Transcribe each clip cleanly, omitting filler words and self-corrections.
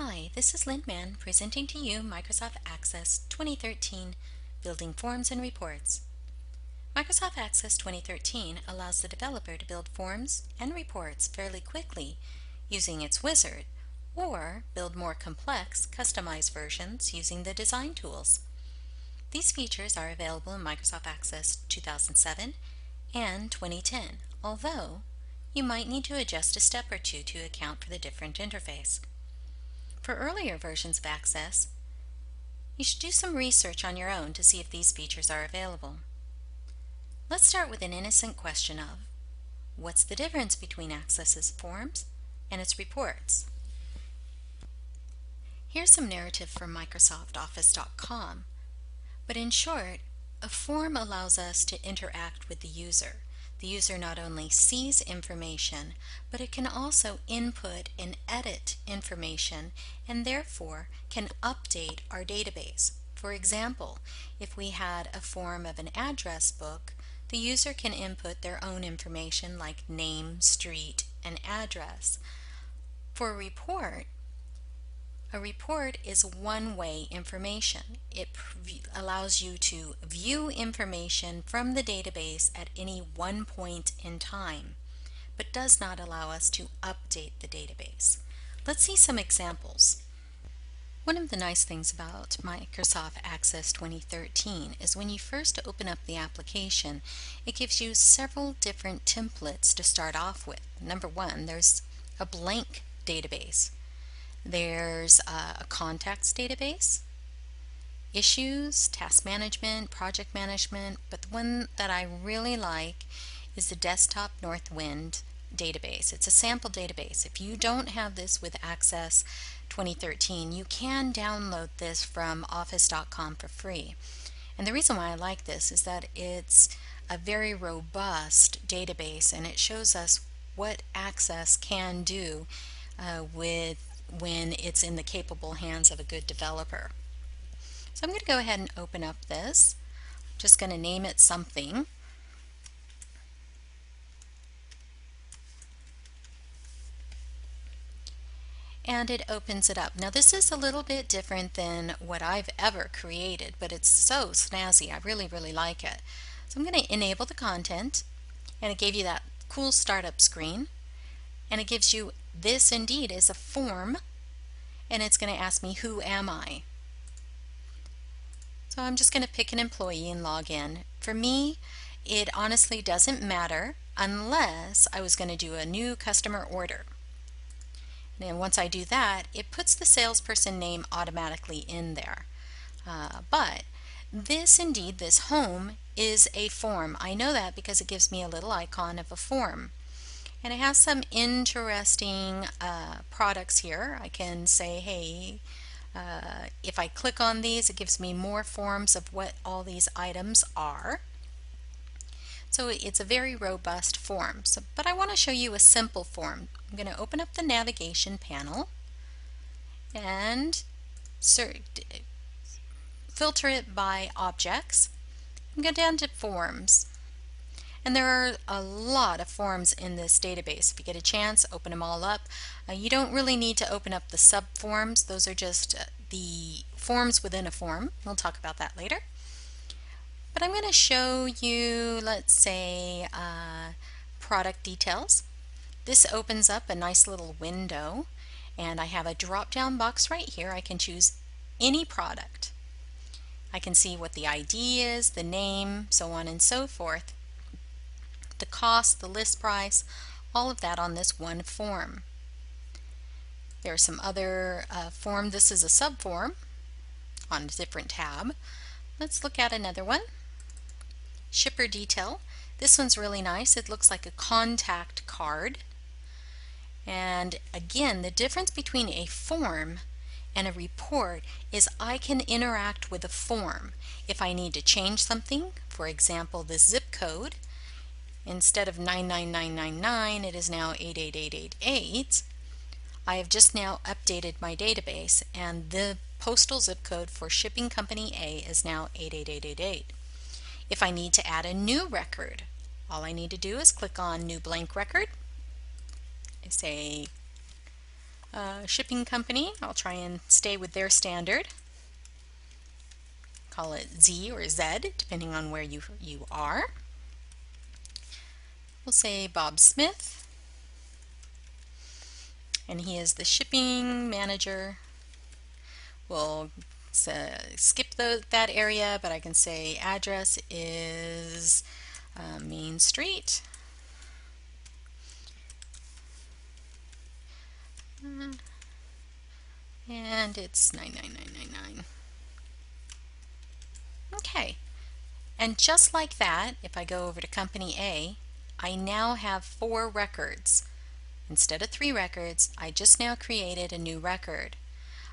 Hi, this is Lynnette Mann presenting to you Microsoft Access 2013 Building Forms and Reports. Microsoft Access 2013 allows the developer to build forms and reports fairly quickly using its wizard, or build more complex, customized versions using the design tools. These features are available in Microsoft Access 2007 and 2010, although you might need to adjust a step or two to account for the different interface. For earlier versions of Access, you should do some research on your own to see if these features are available. Let's start with an innocent question of, what's the difference between Access's forms and its reports? Here's some narrative from MicrosoftOffice.com, but in short, a form allows us to interact with the user. The user not only sees information, but it can also input and edit information and therefore can update our database. For example, if we had a form of an address book, the user can input their own information like name, street, and address. For a report is one-way information. It allows you to view information from the database at any one point in time, but does not allow us to update the database. Let's see some examples. One of the nice things about Microsoft Access 2013 is when you first open up the application, it gives you several different templates to start off with. Number one, there's a blank database. There's a contacts database, issues, task management, project management, but the one that I really like is the Desktop Northwind database. It's a sample database. If you don't have this with Access 2013, you can download this from office.com for free. And the reason why I like this is that it's a very robust database and it shows us what Access can do when it's in the capable hands of a good developer. So I'm going to go ahead and open up this. I'm just going to name it something. And it opens it up. Now this is a little bit different than what I've ever created, but it's so snazzy. I really like it. So I'm going to enable the content, and it gave you that cool startup screen, and it gives you this indeed is a form, and it's going to ask me, who am I? So I'm just going to pick an employee and log in. For me, it honestly doesn't matter unless I was going to do a new customer order. And once I do that, it puts the salesperson name automatically in there. But this home is a form. I know that because it gives me a little icon of a form. And it has some interesting products here. I can say, hey, if I click on these, it gives me more forms of what all these items are. So it's a very robust form. But I want to show you a simple form. I'm going to open up the navigation panel and filter it by objects and go down to forms. And there are a lot of forms in this database. If you get a chance, open them all up. You don't really need to open up the subforms. Those are just the forms within a form. We'll talk about that later. But I'm going to show you, let's say, product details. This opens up a nice little window, and I have a drop-down box right here. I can choose any product. I can see what the ID is, the name, so on and so forth. The cost, the list price, all of that on this one form. There are some other forms. This is a subform on a different tab. Let's look at another one. Shipper detail. This one's really nice. It looks like a contact card. And again, the difference between a form and a report is I can interact with a form. If I need to change something, for example, the zip code, instead of 99999, it is now 88888. I have just now updated my database, and the postal zip code for shipping company A is now 88888. If I need to add a new record, all I need to do is click on New Blank Record. I say shipping company. I'll try and stay with their standard. Call it Z or Z, depending on where you are. We'll say Bob Smith, and he is the shipping manager. We'll skip that area, but I can say address is Main Street. And it's 99999. Okay, and just like that, if I go over to Company A, I now have 4 records. Instead of 3 records, I just now created a new record.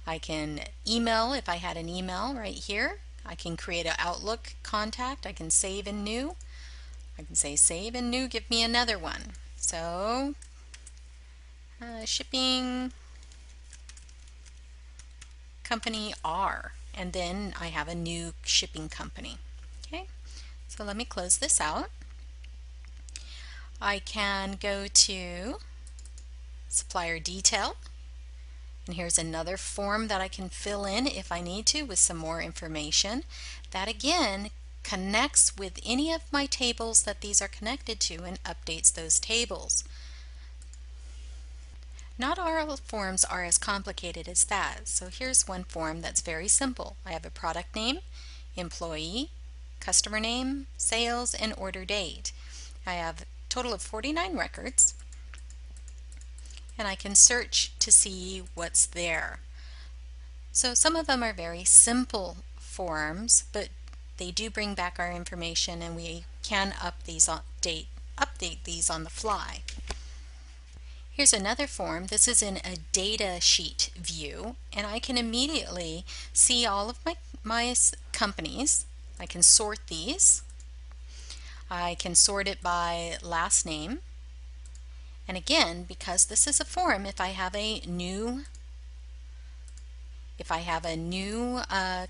I can email if I had an email right here. I can create an Outlook contact. I can save in new. I can say save in new, give me another one. So shipping company R, and then I have a new shipping company. Okay, so let me close this out. I can go to Supplier Detail, and here's another form that I can fill in if I need to with some more information. That again connects with any of my tables that these are connected to and updates those tables. Not all forms are as complicated as that, so here's one form that's very simple. I have a product name, employee, customer name, sales, and order date. I have a total of 49 records, and I can search to see what's there. So some of them are very simple forms, but they do bring back our information, and we can update these on the fly. Here's another form. This is in a data sheet view, and I can immediately see all of my companies. I can sort these. I can sort it by last name. And again, because this is a form, if I have a new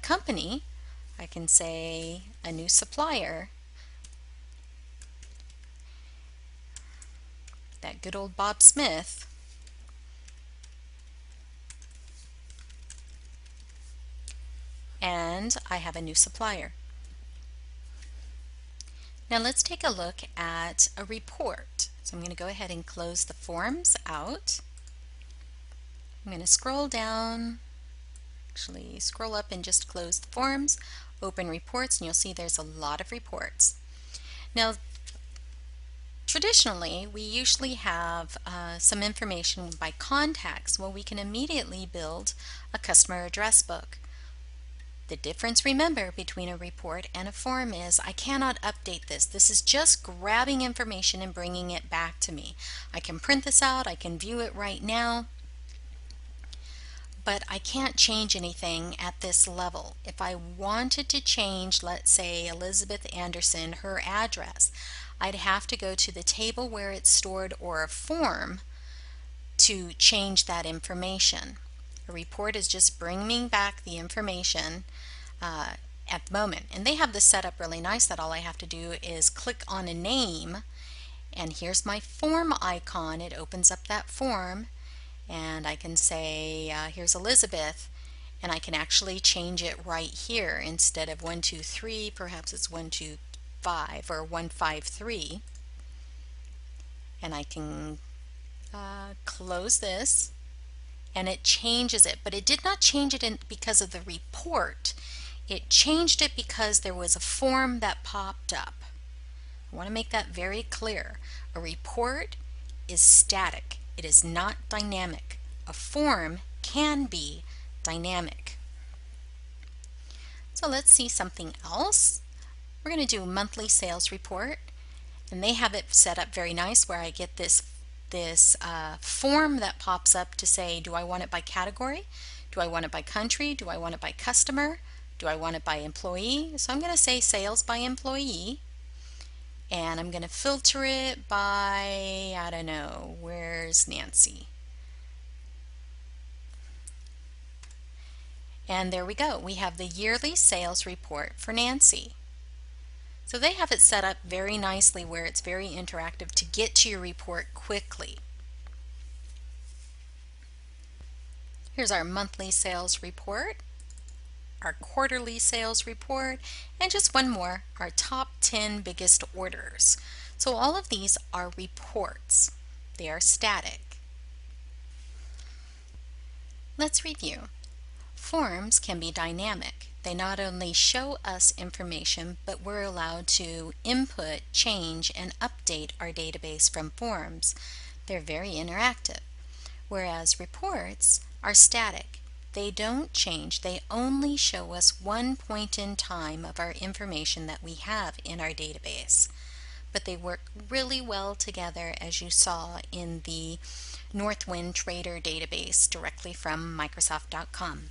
company, I can say a new supplier. That good old Bob Smith. And I have a new supplier. Now let's take a look at a report. So I'm going to go ahead and close the forms out. I'm going to scroll down, actually scroll up and just close the forms, open reports, and you'll see there's a lot of reports. Now traditionally, we usually have some information by contacts. Well, we can immediately build a customer address book. The difference, remember, between a report and a form is I cannot update this. This is just grabbing information and bringing it back to me. I can print this out, I can view it right now, but I can't change anything at this level. If I wanted to change, let's say, Elizabeth Anderson, her address, I'd have to go to the table where it's stored or a form to change that information. A report is just bringing back the information at the moment. And they have this set up really nice that all I have to do is click on a name, and here's my form icon. It opens up that form, and I can say here's Elizabeth, and I can actually change it right here. Instead of 123, perhaps it's 125 or 153, and I can close this, and it changes it. But it did not change it because of the report. It changed it because there was a form that popped up. I want to make that very clear. A report is static. It is not dynamic. A form can be dynamic. So let's see something else. We're going to do a monthly sales report, and they have it set up very nice where I get this form that pops up to say, do I want it by category? Do I want it by country? Do I want it by customer? Do I want it by employee? So I'm going to say sales by employee, and I'm going to filter it by, I don't know, where's Nancy? And there we go. We have the yearly sales report for Nancy. So they have it set up very nicely where it's very interactive to get to your report quickly. Here's our monthly sales report, our quarterly sales report, and just one more, our top 10 biggest orders. So all of these are reports. They are static. Let's review. Forms can be dynamic. They not only show us information, but we're allowed to input, change, and update our database from forms. They're very interactive. Whereas reports are static. They don't change. They only show us one point in time of our information that we have in our database. But they work really well together, as you saw in the Northwind Trader database directly from Microsoft.com.